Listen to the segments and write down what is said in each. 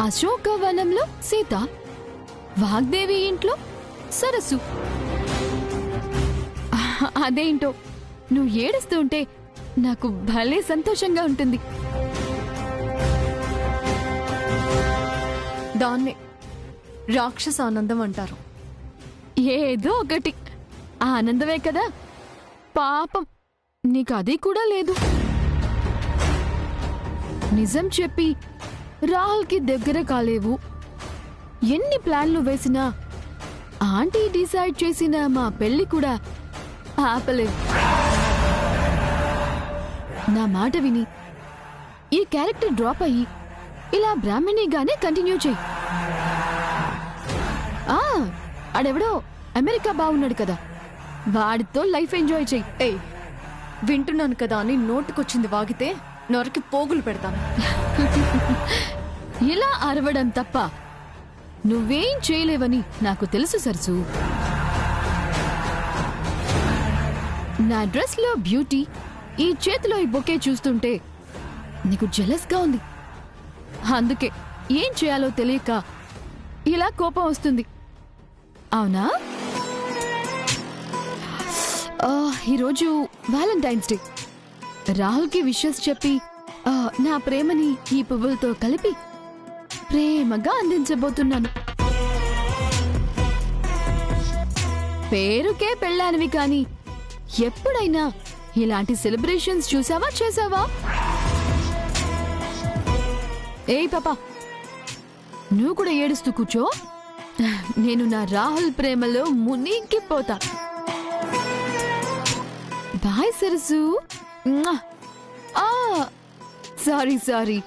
అశోకవనంలో సీత, వాగ్దేవి ఇంట్లో సరస్సు. అదేంటో నువ్వు ఏడుస్తూ ఉంటే నాకు భలే సంతోషంగా ఉంటుంది. దాన్నే రాక్షస ఆనందం అంటారు. ఏదో ఒకటి ఆనందమే కదా. పాపం నీకు అది కూడా లేదు. నిజం చెప్పి రాహుల్కి దగ్గర కాలేవు. ఎన్ని ప్లాన్లు వేసినా ఆంటీ డిసైడ్ చేసిన మా పెళ్లి కూడా ఆపలేవు. నా మాట విని ఈ క్యారెక్టర్ డ్రాప్ అయ్యి ఇలా బ్రాహ్మణిగానే కంటిన్యూ చెయ్యి. ఆడెవడో అమెరికా బాగున్నాడు కదా, వాడితో లైఫ్ ఎంజాయ్ చెయ్యి. ఏయ్, వింటున్నాను కదా అని నోటుకొచ్చింది వాగితే నొరకి పోగులు పెడతాను. ఇలా అరవడం తప్ప నువ్వేం చేయలేవని నాకు తెలుసు సరసు. నా డ్రెస్ లో బ్యూటీ, ఈ చేతిలో ఈ బొకే చూస్తుంటే నీకు జెలస్ గా ఉంది. అందుకే ఏం చేయాలో తెలియక ఇలా కోపం వస్తుంది. అవునా? ఈరోజు వ్యాలంటైన్స్ డే. రాహుల్కి విషెస్ చెప్పి నా ప్రేమని ఈ పువ్వులతో కలిపి ప్రేమగా అందించబోతున్నాను. పేరుకే పెళ్ళానివి కాని ఎప్పుడైనా ఇలాంటి సెలబ్రేషన్స్ చూసావా, చేసావా? ఏయ్ పాపా, నువ్వు కూడా ఏడుస్తూ కూర్చో. నేను నా రాహుల్ ప్రేమలో మునిగిపోతా. Bye Sarasu. Sorry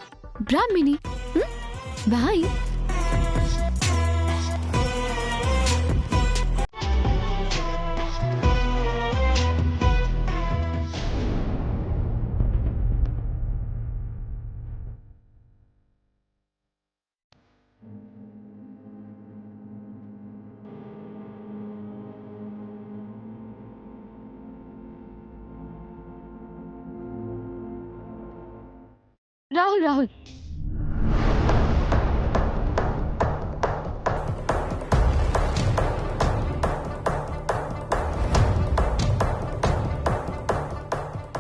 Brahmini. Bye. Rahul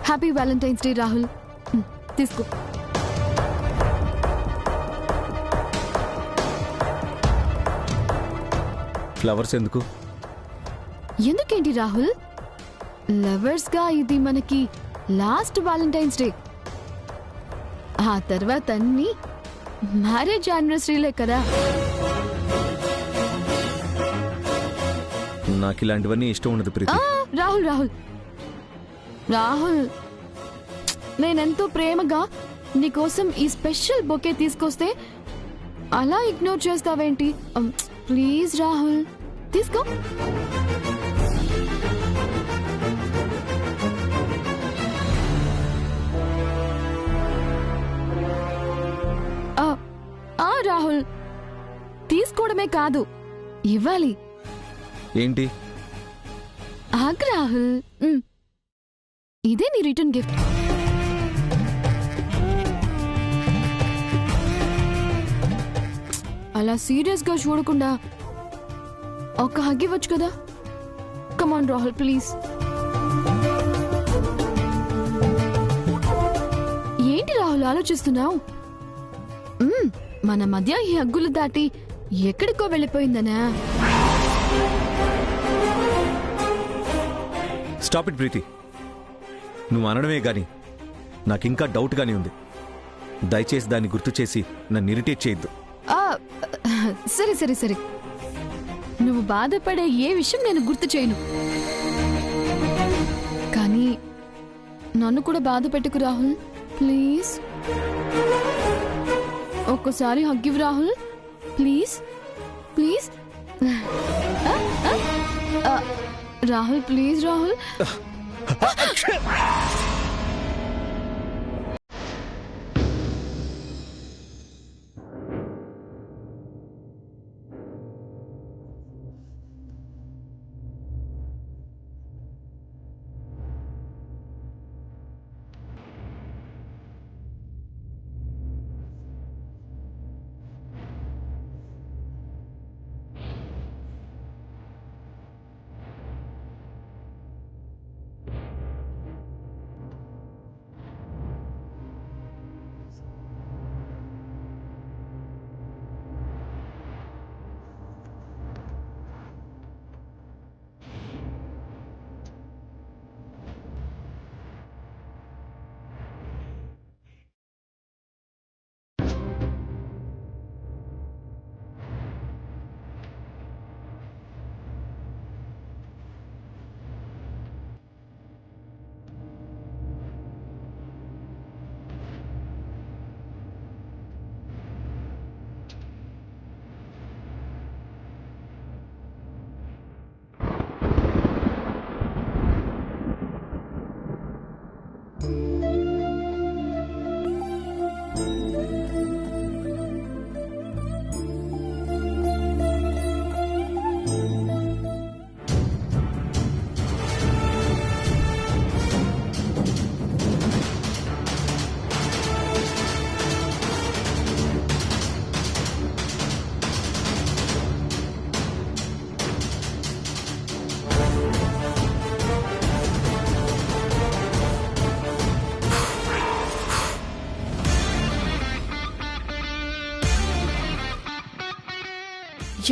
happy valentine's day Rahul. తీసుకో. ఫ్లవర్స్ ఎందుకు? ఎందుకేంటి రాహుల్, లవర్స్ గా ఇది మనకి లాస్ట్ వ్యాలంటైన్స్ డే. ఆ తర్వాత అన్ని మ్యారేజ్ యానివర్సరీలే కదా. నాకు ఇలాంటివన్నీ ఇష్టం ఉండదు ప్రీతి. రాహుల్ నేనెంతో ప్రేమగా నీకోసం ఈ స్పెషల్ బొకే తీసుకొస్తే అలా ఇగ్నోర్ చేస్తావేంటి? ప్లీజ్ రాహుల్, తీసుకో. రాహుల్, తీసుకోవడమే కాదు, ఇవ్వాలి. ఏంటి? ఆగు రాహుల్, ఇదే నీ రిటర్న్ గిఫ్ట్. అలా సీరియస్ గా చూడకుండా ఒక హగ్ ఇవ్వచ్చు కదా. కమాన్ రాహుల్, ప్లీజ్. ఏంటి రాహుల్ ఆలోచిస్తున్నావు? మన మధ్య ఈ హగ్గులు దాటి ఎక్కడికో వెళ్ళిపోయిందనా? స్టాప్ ఇట్ ప్రీతి. నువ్వు అనడమే గాని నాకింకా డౌట్ గానే ఉంది. దయచేసి దాన్ని గుర్తు చేసి నన్ను ఇరిటేట్ చేయొద్దు. సరే, నువ్వు బాధపడే ఏ విషయం నేను గుర్తు చేయను. కానీ నన్ను కూడా బాధ పెట్టుకు రాహుల్, ప్లీజ్. ఒక్కసారి హగ్గివ్ రాహుల్, ప్లీజ్. రాహుల్, ప్లీజ్ రాహుల్.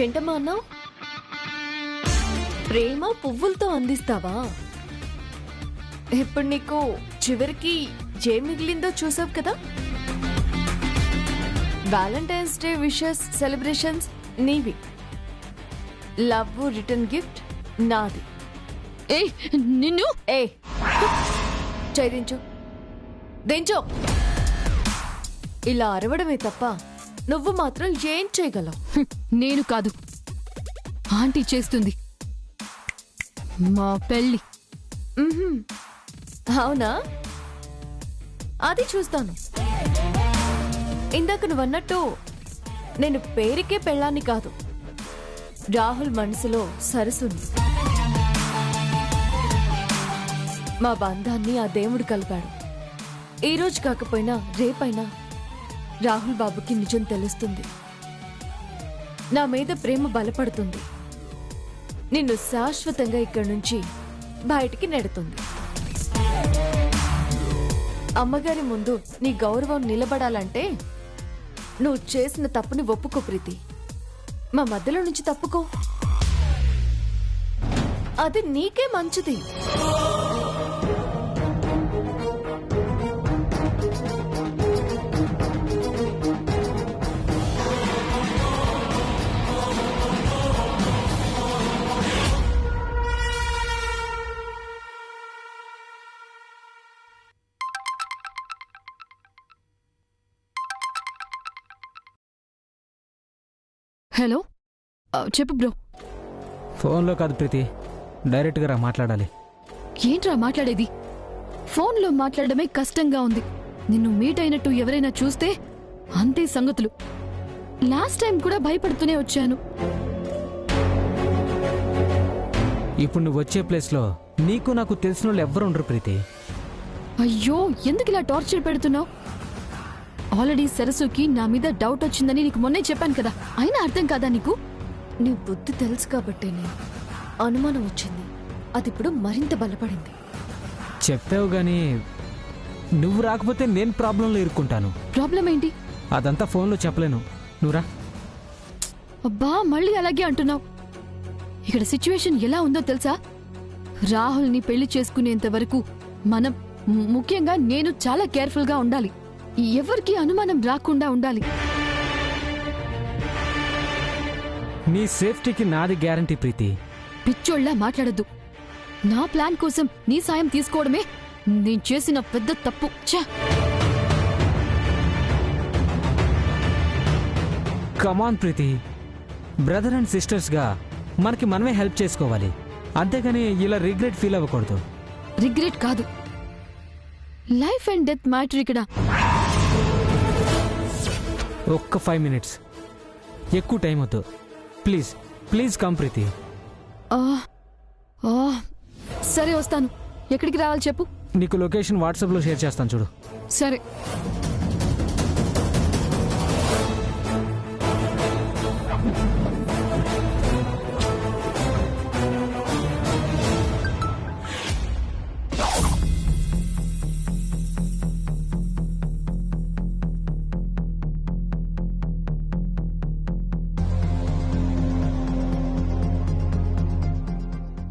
ఏంటమ్మా అన్నావు? ప్రేమ పువ్వులతో అందిస్తావా? ఇప్పుడు నీకు చివరికి ఏ మిగిలిందో చూసావు కదా. వ్యాలంటైన్స్ డే విషెస్ సెలబ్రేషన్స్ నీవి, లవ్ రిటర్న్ గిఫ్ట్ నాది. ఏయ్ నిన్ను ఏ చేయి దించు, దించు. ఇలా అరవడమే తప్ప నువ్వు మాత్రం ఏం చేయగలవు? నేను కాదు, ఆంటీ చేస్తుంది. మా పెళ్ళి. మ్మ్హ్మ్. అవునా? అది చూస్తాను. ఇందాక నువ్వన్నట్టు నేను పేరుకే పెళ్ళాన్ని కాదు, రాహుల్ మనసులో సరసుని. మా బంధాన్ని ఆ దేవుడు కలిపాడు. ఈ రోజు కాకపోయినా రేపైనా రాహుల్ బాబుకి నిజం తెలుస్తుంది. నా మీద ప్రేమ బలపడుతుంది. నిన్ను శాశ్వతంగా ఇక్కడి నుంచి బయటికి నెడుతుంది. అమ్మగారి ముందు నీ గౌరవం నిలబడాలంటే నువ్వు చేసిన తప్పుని ఒప్పుకో ప్రీతి. మా మధ్యలో నుంచి తప్పుకో, అది నీకే మంచిది. హలో, చెప్పు బ్రో. ఫోన్లో కాదు ప్రీతి, డైరెక్ట్గా రా మాట్లాడాలి. ఏంట్రా మాట్లాడేది? ఫోన్లో మాట్లాడడమే కష్టంగా ఉంది. నిన్ను మీట్ అయినట్టు ఎవరైనా చూస్తే అంతే సంగతులు. లాస్ట్ టైం కూడా భయపడుతూనే వచ్చాను. ఇప్పుడు నువ్వు వచ్చే ప్లేస్లో నీకు నాకు తెలిసిన వాళ్ళు ఎవ్వరు ఉండరు ప్రీతి. అయ్యో, ఎందుకు ఇలా టార్చర్ పెడుతున్నావు? ఆల్రెడీ సరస్సుకి నా మీద డౌట్ వచ్చిందని నీకు మొన్నే చెప్పాను కదా, అయినా అర్థం కాదా నీకు? నీ బుద్ధి తెలుసు కాబట్టేనే అనుమానం వచ్చింది. అది ఇప్పుడు మరింత బలపడింది. చెప్పావు గానీ నువ్వు రాకపోతే నేను ప్రాబ్లంలో ఇరుక్కుంటాను. ప్రాబ్లం ఏంటి? అదంతా ఫోన్లో చెప్పలేను, నువ్వురా. అబ్బా, మళ్ళీ అలాగే అంటున్నావు. ఇక్కడ సిచ్యువేషన్ ఎలా ఉందో తెలుసా? రాహుల్ని పెళ్లి చేసుకునేంత వరకు మనం, ముఖ్యంగా నేను చాలా కేర్ఫుల్ గా ఉండాలి. ఎవరికి అనుమానం రాకుండా ఉండాలి. నీ సేఫ్టీకి నాది గ్యారంటీ ప్రీతి. పిచ్చోళ్ళ మాట్లాడద్దు. నా ప్లాన్ కోసం నీ సాయం తీసుకోవడమే నేను చేసిన పెద్ద తప్పు. ఛా! కమాన్ ప్రీతి, బ్రదర్ అండ్ సిస్టర్స్గా మనకి మనమే హెల్ప్ చేసుకోవాలి, అంతేగాని ఇలా రిగ్రెట్ ఫీల్ అవ్వకూడదు. రిగ్రెట్ కాదు, లైఫ్ అండ్ డెత్ మ్యాటర్ ఇక్కడ. ఒక్క 5 minutes, ఎక్కువ టైం వద్దు. ప్లీజ్ ప్లీజ్ కమ్ ప్రీతి. ఆ, ఆ, సరే వస్తాను. ఎక్కడికి రావాలి చెప్పు. నీకు లొకేషన్ వాట్సాప్లో షేర్ చేస్తాను చూడు. సరే.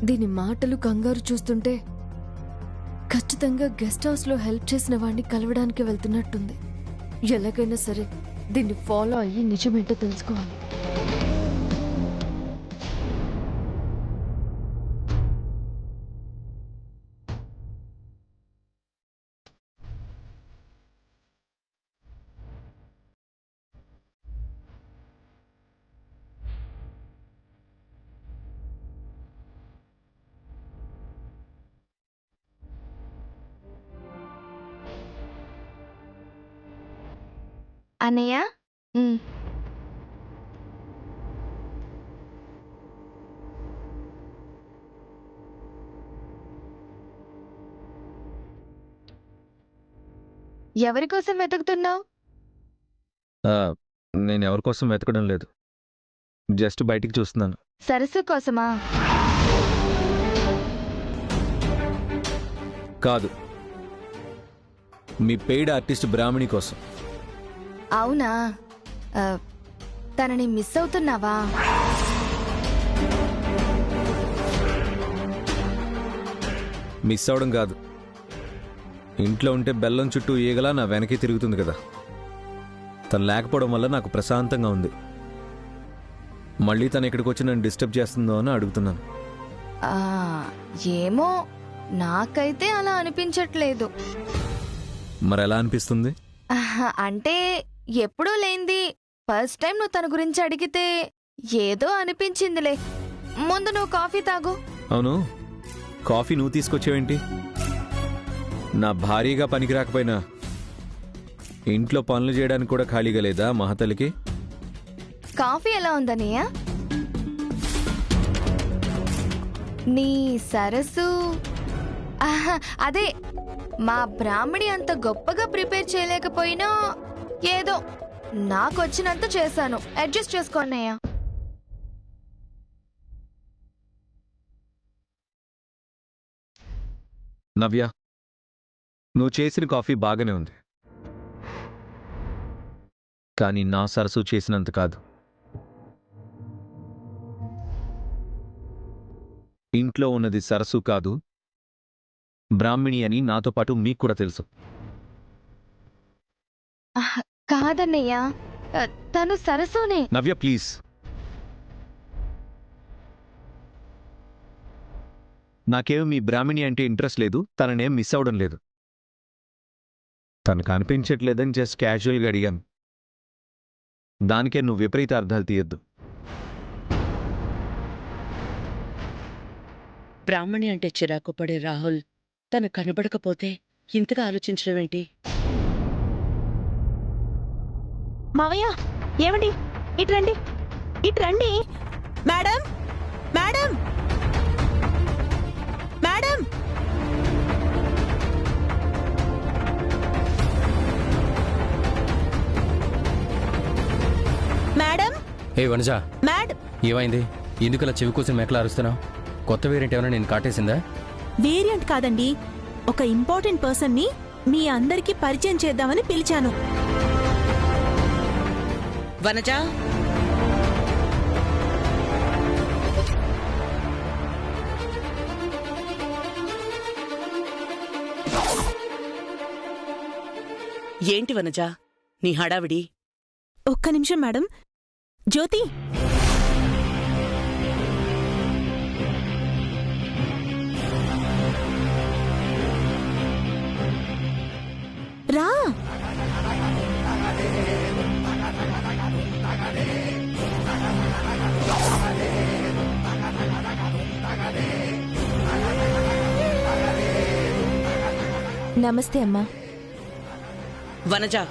దీని మాటలు కంగారు చూస్తుంటే ఖచ్చితంగా గెస్ట్ హౌస్ లో హెల్ప్ చేసిన వాడిని కలవడానికి వెళ్తున్నట్టుంది. ఎలాగైనా సరే దీన్ని ఫాలో అయ్యి నిజమేంటో తెలుసుకోవాలి. అన్నయ్య, ఎవరి కోసం వెతుకుతున్నావు? నేను ఎవరి కోసం వెతకడం లేదు, జస్ట్ బయటికి చూస్తున్నాను. సరస్సు కోసమా? కాదు, మీ పెయిడ్ ఆర్టిస్ట్ బ్రాహ్మణి కోసం. అవునా? తనని మిస్ అవుతున్నావా? మిస్ అవడం కాదు, ఇంట్లో ఉంటే బెల్లం చుట్టూ ఈగలా నా వెనకే తిరుగుతుంది కదా. తను లేకపోవడం వల్ల నాకు ప్రశాంతంగా ఉంది. మళ్ళీ తను ఇక్కడికి వచ్చి నన్ను డిస్టర్బ్ చేస్తుందో అని అడుగుతున్నాను. ఆ, ఏమో నాకైతే అలా అనిపించట్లేదు. మరి ఎలా అనిపిస్తుంది? అంటే ఎప్పుడూ లేంది ఫస్ట్ టైం నువ్వు తన గురించి అడిగితే ఏదో అనిపించిందిలే. ముందు నువ్వు కాఫీ తాగు. అవును, కాఫీ నువ్వు తీసుకొచ్చావేంటి? నా భారీగా పనికి రాకపోయినా ఇంట్లో పనులు చేయడానికి కూడా ఖాళీగా లేదా మహతలికి? కాఫీ ఎలా ఉందన్నయ్య? నీ సరస్సు అదే మా బ్రాహ్మణి అంత గొప్పగా ప్రిపేర్ చేయలేకపోయినా ఏదో నాకొచ్చినంత చేశాను. అడ్జస్ట్ చేసుకోన్నయ్య. నవ్య, నువ్వు చేసిన కాఫీ బాగానే ఉంది, కానీ నా సరస్సు చేసినంత కాదు. ఇంట్లో ఉన్నది సరస్సు కాదు, బ్రాహ్మిణి అని నాతో పాటు మీకు కూడా తెలుసు. కాదన్నయ్య, తను సరస్సునే. నవ్య ప్లీజ్. నాకేం మీ బ్రాహ్మిణి అంటే ఇంట్రెస్ట్ లేదు, తననేం మిస్ అవడం లేదు. తను కనిపించట్లేదని జస్ట్ క్యాజువల్గా అడిగాను. దానికే నువ్వు విపరీత అర్థాలు తీయొద్దు. బ్రాహ్మణి అంటే చిరాకు పడే రాహుల్ తను కనబడకపోతే ఇంతగా ఆలోచించడం ఏంటి? మావయ్య, ఏమండి? ఇటు రండి, ఇటు రండి. Madam, madam, madam. మేడం, ఏ వనజ, మేడం. ఏమైంది? ఎందుకు ఇలా చెవి కూర్చొని మెక్కలు అరుస్తున్నావు? కొత్త వేరియంట్ ఏమైనా నేను కాటేసిందా? వేరియంట్ కాదండి, ఒక ఇంపార్టెంట్ పర్సన్ ని మీ అందరికీ పరిచయం చేద్దామని పిలిచాను. వనజా, ఏంటి వనజా నీ హడావిడి? ఒక్క నిమిషం మేడం. జ్యోతి, రా. నమస్తే అమ్మా. వనజా,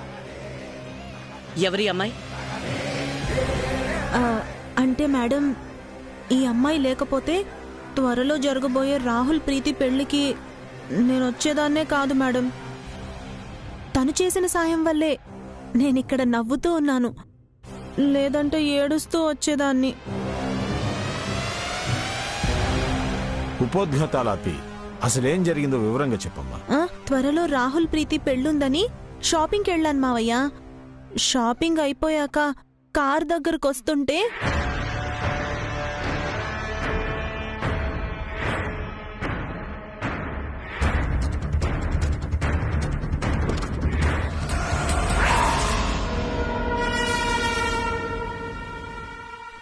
ఎవరి అమ్మాయి? అంటే మేడం, ఈ అమ్మాయి లేకపోతే త్వరలో జరగబోయే రాహుల్ ప్రీతి పెళ్లికి నేను వచ్చేదాన్నే కాదు మేడం. తను చేసిన సాయం వల్లే నేనిక్కడ నవ్వుతూ ఉన్నాను, లేదంటే ఏడుస్తూ వచ్చేదాన్ని. ఉపోద్ఘాతాలాపి అసలేం జరిగిందో వివరంగా చెప్పమ్మా. త్వరలో రాహుల్ ప్రీతి పెళ్ళుందని షాపింగ్కి వెళ్ళాను మావయ్య. షాపింగ్ అయిపోయాక కార్ దగ్గరకొస్తుంటే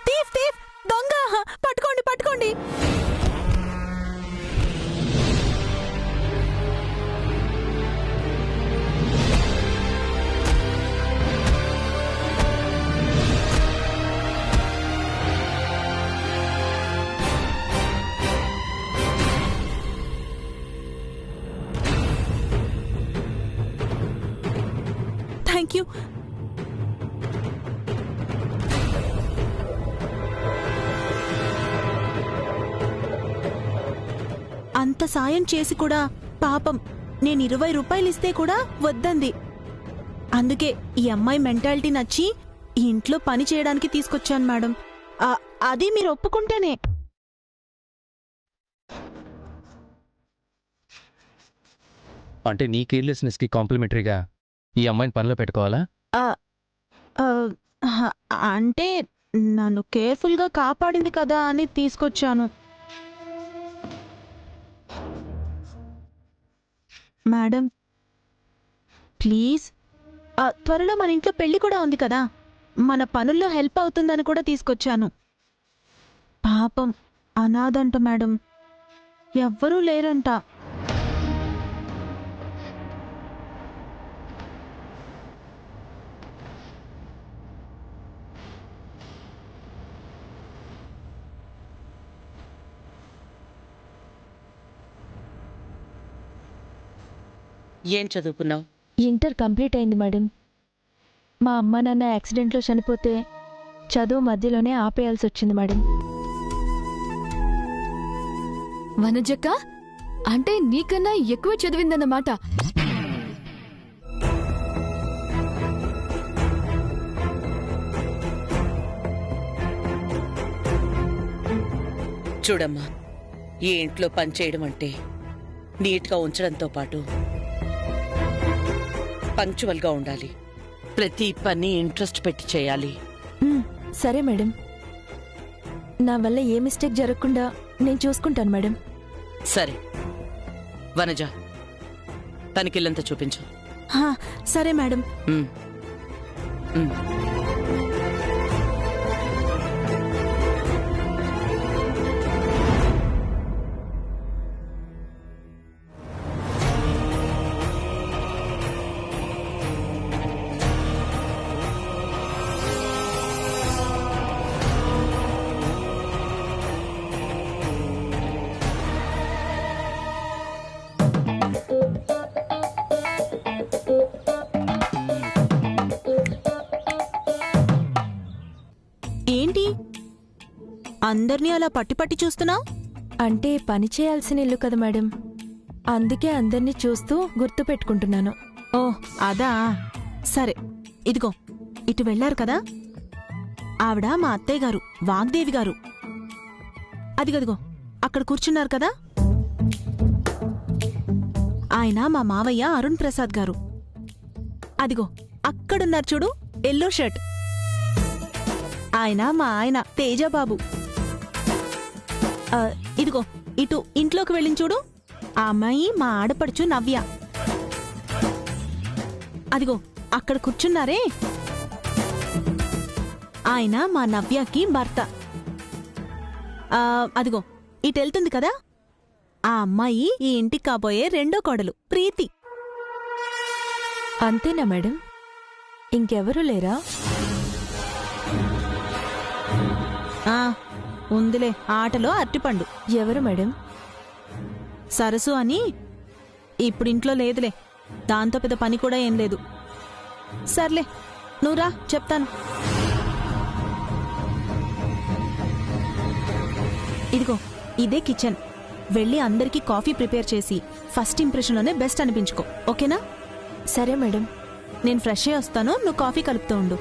తీఫ్ తీఫ్ దొంగ, పట్టుకోండి పట్టుకోండి. Thank you. అంత సాయం చేసి కూడా పాపం నేను 20 రూపాయలిస్తే కూడా వద్దంది. అందుకే ఈ అమ్మాయి మెంటాలిటీ నచ్చి ఈ ఇంట్లో పని చేయడానికి తీసుకొచ్చాను మేడం. అది మీరు ఒప్పుకుంటేనే. అంటే నీ కేర్లెస్నెస్కి కాంప్లిమెంటరీగా ఈ అమ్మాయిని పనిలో పెట్టుకోవాలా? అంటే నన్ను కేర్ఫుల్గా కాపాడింది కదా అని తీసుకొచ్చాను. మేడం ప్లీజ్, త్వరలో మన ఇంట్లో పెళ్లి కూడా ఉంది కదా, మన పనుల్లో హెల్ప్ అవుతుందని కూడా తీసుకొచ్చాను. పాపం అనాథంట మేడం, ఎవ్వరూ లేరంట. ఏం చదువుకున్నావు? ఇంటర్ కంప్లీట్ అయింది మేడం. మా అమ్మ నాన్న యాక్సిడెంట్లో చనిపోతే చదువు మధ్యలోనే ఆపేయాల్సి వచ్చింది మేడం. వనజక్క అంటే నీకన్నా ఎక్కువ చదివిందన్నమాట. చూడమ్మా, ఈ ఇంట్లో పనిచేయడం అంటే నీట్గా ఉంచడంతో పాటు పంక్చువల్గా ఉండాలి. ప్రతి పని ఇంట్రెస్ట్ పెట్టి చేయాలి. సరే మేడం, నా వల్ల ఏ మిస్టేక్ జరగకుండా నేను చూసుకుంటాను మేడం. సరే వనజ, తనకిల్లంతా చూపించు. సరే మేడం. ఉమ్. ఉమ్. ఏంటి అందర్నీ అలా పట్టి పట్టి చూస్తున్నావు? అంటే పని చేయాల్సిన ఇల్లు కదా మేడం, అందుకే అందరినీ చూస్తూ గుర్తు పెట్టుకుంటున్నాను. ఓ అదా, సరే. ఇదిగో ఇటు వెళ్లారు కదా, ఆవిడ మా అత్తయ్య గారు, వాగ్దేవి గారు. అదిగదిగో అక్కడ కూర్చున్నారు కదా, ఆయన మా మావయ్య అరుణ్ ప్రసాద్ గారు. అదిగో అక్కడున్నారు చూడు, ఎల్లో షర్ట్, ఆయన మా ఆయన తేజబాబు. ఇదిగో ఇటు ఇంట్లోకి వెళ్ళిన చూడు, ఆ అమ్మాయి మా ఆడపడుచు నవ్య. అదిగో అక్కడ కూర్చున్నారే, ఆయన మా నవ్యకి భర్త. అదిగో ఇటు వెళ్తుంది కదా, ఆ అమ్మాయి ఈ ఇంటికి కాబోయే రెండో కోడలు ప్రీతి. అంతేనా మేడం? ఇంకెవరూ లేరా? ఉందిలే, ఆటలో అరటిపండు. ఎవరు మేడం? సరసు అని. ఇప్పుడు ఇంట్లో లేదులే, దాంతో పెద్ద పని కూడా ఏం లేదు. సర్లే నువ్వురా, చెప్తాను. ఇదిగో ఇదే కిచెన్. వెళ్ళి అందరికీ కాఫీ ప్రిపేర్ చేసి ఫస్ట్ ఇంప్రెషన్లోనే బెస్ట్ అనిపించుకో, ఓకేనా? సరే మేడం. నేను ఫ్రెష్ అయ్యి వస్తాను, నువ్వు కాఫీ కలుపుతూ ఉండు.